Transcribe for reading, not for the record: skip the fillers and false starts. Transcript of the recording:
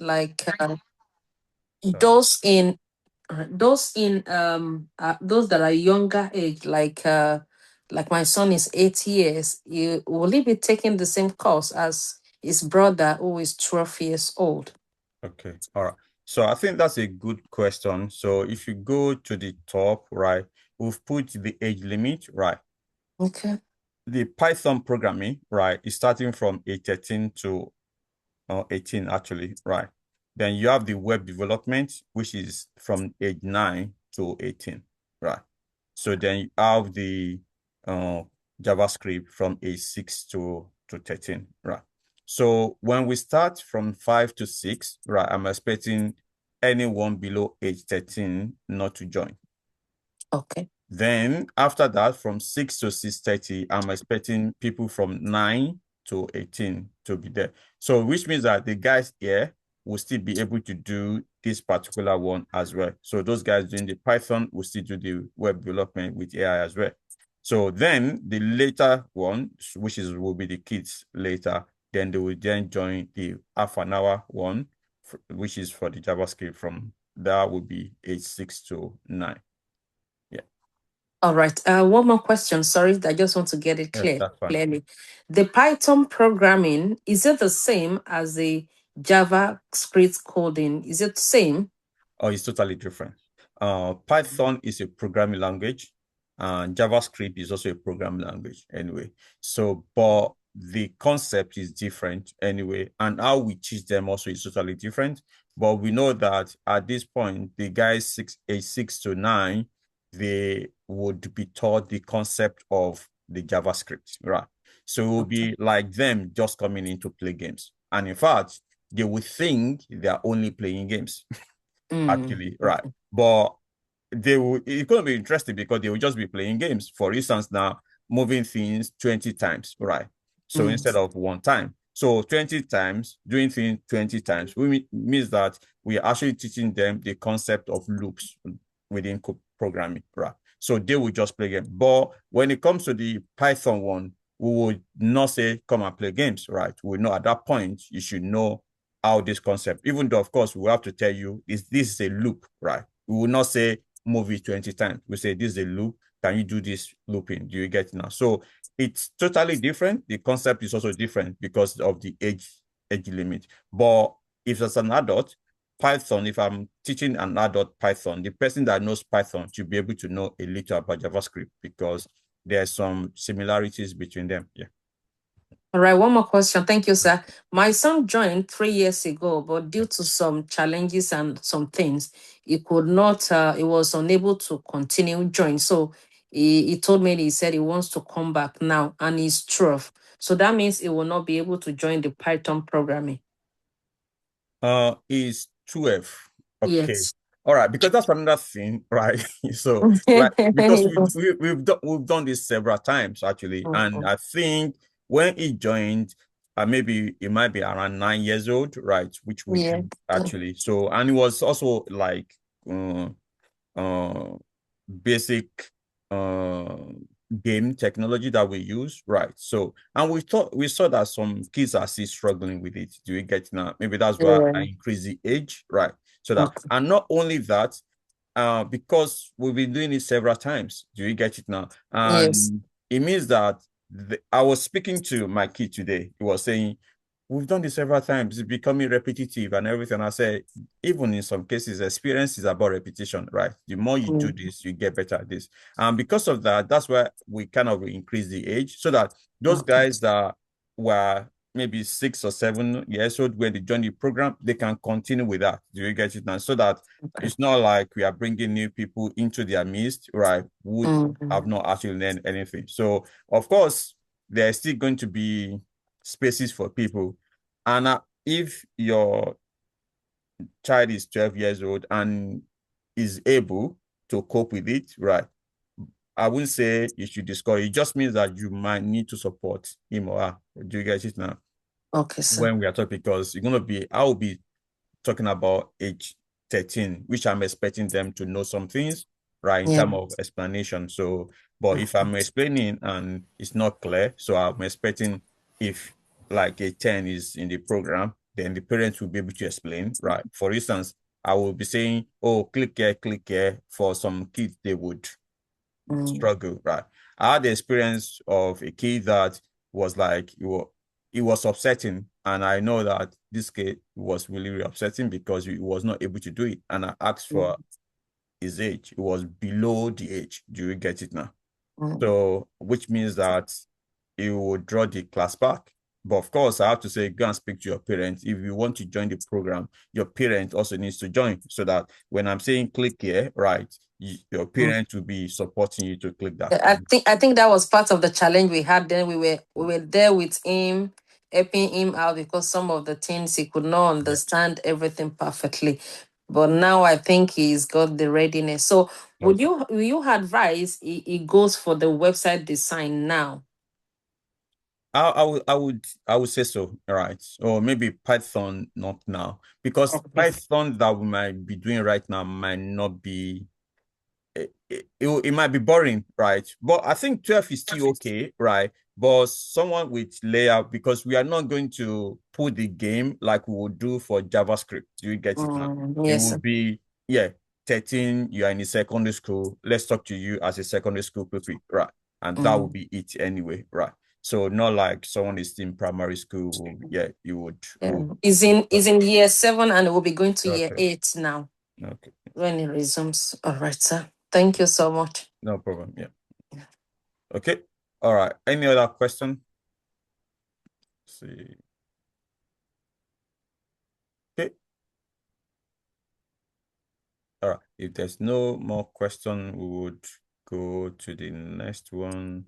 like Sorry. those in those that are younger age, like my son is 8 years. Will he be taking the same course as his brother who is 12 years old? Okay. All right. So I think that's a good question. So if you go to the top, right, we've put the age limit, right? Okay. The Python programming, right, is starting from age 13 to 18 actually, right? Then you have the web development, which is from age 9 to 18, right? So then you have the uh, JavaScript from age 6 to 13, right? So when we start from 5 to 6, right, I'm expecting anyone below age 13 not to join. Okay. Then after that, from 6 to 6:30, I'm expecting people from 9 to 18 to be there. So which means that the guys here will still be able to do this particular one as well. So those guys doing the Python will still do the web development with AI as well. So then the later one, which is will be the kids later, then they will then join the half an hour one, which is for the JavaScript from that will be age 6 to 9. Yeah. All right. One more question. Sorry, I just want to get it Yes, clear that's fine. clearly. The Python programming, is it the same as the JavaScript coding? Is it the same? Oh, it's totally different. Python is a programming language, and JavaScript is also a programming language anyway. So, but the concept is different anyway, and how we teach them also is totally different. But we know that at this point, the guys age 6 to 9, they would be taught the concept of the JavaScript, right? So it will Okay. be like them just coming in to play games. And in fact, they would think they are only playing games. Mm. Actually, right. But they will it's gonna be interesting because they will just be playing games. For instance, now moving things 20 times, right? So Mm. instead of one time. So 20 times, doing things 20 times, we means that we are actually teaching them the concept of loops within programming, right? So they will just play games. But when it comes to the Python one, we would not say come and play games, right? We know at that point you should know how this concept, even though of course we have to tell you this is a loop, right? We will not say move it 20 times. We say this is a loop. Can you do this looping? Do you get it now? So it's totally different. The concept is also different because of the age limit. But if as an adult, Python, if I'm teaching an adult Python, the person that knows Python should be able to know a little about JavaScript because there's some similarities between them. Yeah. All right, one more question. Thank you, sir. My son joined 3 years ago, but due to some challenges and some things, he could not, he was unable to continue join. So he told me, he said he wants to come back now and he's 12. So that means he will not be able to join the Python programming. Is 12. Okay. Yes. All right, because that's another thing, right? So, like, because we've done this several times actually, and Mhm. I think when he joined, maybe it might be around 9 years old, right? Which we Yeah. do actually. So, and it was also like uh, uh, basic uh, game technology that we use, right? So, and we saw that some kids are still struggling with it. Do you get now? Maybe that's why I Yeah. increase the age, right? So that, Okay. and not only that, because we've been doing it several times. Do you get it now? Yes. And it means that I was speaking to my kid today. He was saying, we've done this several times. It's becoming repetitive and everything. I said, even in some cases, experience is about repetition, right? The more you do Mm. this, you get better at this. And because of that, that's why we kind of increase the age so that those Okay. guys that were maybe 6 or 7 years old when they join the program, they can continue with that. Do you get it now? So that Okay. it's not like we are bringing new people into their midst, right? Who have Mhm. not actually learned anything. So, of course, there's still going to be spaces for people. And if your child is 12 years old and is able to cope with it, right? I wouldn't say you should discourage. It just means that you might need to support him or her. Do you get it now? Okay, sir. When we are talking, because I will be talking about age 13, which I'm expecting them to know some things, right, in Yeah. terms of explanation. So, but if Okay. I'm explaining and it's not clear, so I'm expecting if like a 10 is in the program, then the parents will be able to explain, right? For instance, I will be saying, oh, click here. For some kids, they would struggle, right? I had the experience of a kid that was like, it was upsetting. And I know that this kid was really, really upsetting because he was not able to do it. And I asked for his age. It was below the age. Do you get it now? So, which means that he will draw the class back. But of course, I have to say, go and speak to your parents. If you want to join the program, your parent also needs to join so that when I'm saying click here, right, your parent will be supporting you to click that. I think that was part of the challenge we had. Then we were there with him, helping him out because some of the things he could not understand everything perfectly. But now I think he's got the readiness. So will you advise he goes for the website design now? I would say so, right? Or maybe Python, not now, because Python that we might be doing right now might not be. It might be boring, right? But I think 12 is still okay, right? But someone with layout, because we are not going to put the game like we would do for JavaScript. Do you get it now? It Yes. will be, yeah, 13, you are in a secondary school. Let's talk to you as a secondary school pupil, right? And that will be it anyway, right? So not like someone is in primary school. Yeah, you would. Is in year 7 and will be going to year Okay. 8 now. Okay. When it resumes. All right, sir. Thank you so much. No problem. Yeah. Okay. All right. Any other question? Let's see. Okay. All right. If there's no more question, we would go to the next one.